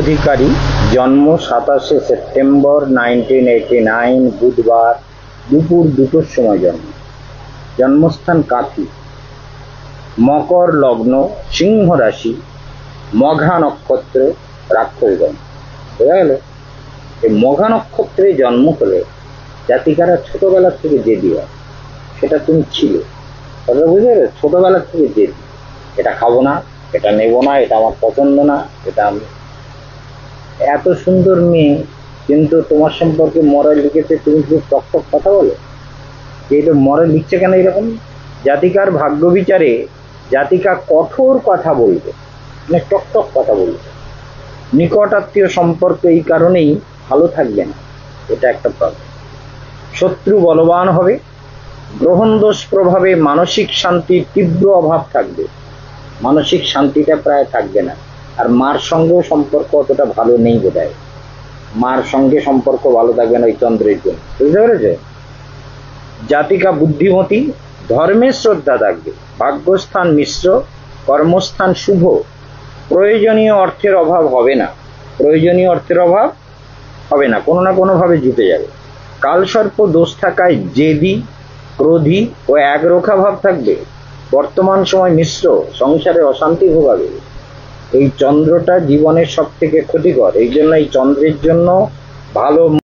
অধিকারী, জন্ম 27শে সেপ্টেম্বর 1989, বুধবার, দুপুর 2টোর সময় জন্ম। জন্মস্থান কাথি। মকর লগ্ন, সিংহ রাশি, মঘা নক্ষত্র, রাক্ষসগণ। বোঝা গেল? এই মঘা নক্ষত্রে জন্ম হলে জাতিকারা ছোটবেলা থেকে জেদি হয়, সেটা তুমি ছিলে। কথাটা বুঝে গেলে? ছোটবেলা থেকে জেদি, এটা খাবো না, এটা নেব না, এটা আমার পছন্দ না, এটা আমি। এত সুন্দর মেয়ে কিন্তু তোমার সম্পর্কে মরে লিখেছে, তুমি শুধু টক কথা বলো। এটা মরে লিখছে কেন এরকম? জাতিকার ভাগ্য বিচারে জাতিকা কঠোর কথা বলবে, মানে টক কথা বলবে। নিকট আত্মীয় সম্পর্ক এই কারণেই ভালো থাকবে না, এটা একটা প্রবলেম। শত্রু বলবান হবে। গ্রহণ দোষ প্রভাবে মানসিক শান্তির তীব্র অভাব থাকবে, মানসিক শান্তিটা প্রায় থাকবে না। আর মার সঙ্গেও সম্পর্ক অতটা ভালো নেই বোধহয়, মার সঙ্গে সম্পর্ক ভালো থাকবে না ওই চন্দ্রের জন্য। বুঝতে পেরেছে? জাতিকা বুদ্ধিমতী, ধর্মের শ্রদ্ধা থাকবে। ভাগ্যস্থান মিশ্র, কর্মস্থান শুভ। প্রয়োজনীয় অর্থের অভাব হবে না, প্রয়োজনীয় অর্থের অভাব হবে না, কোনো না কোনোভাবে জিতে যাবে। কালসর্প দোষ থাকায় জেদি, ক্রোধী ও একরোখা ভাব থাকবে। বর্তমান সময় মিশ্র, সংসারে অশান্তি ভোগাবে। এই চন্দ্রটা জীবনের সব থেকে ক্ষতিকর, এই জন্য এই চন্দ্রের জন্য ভালো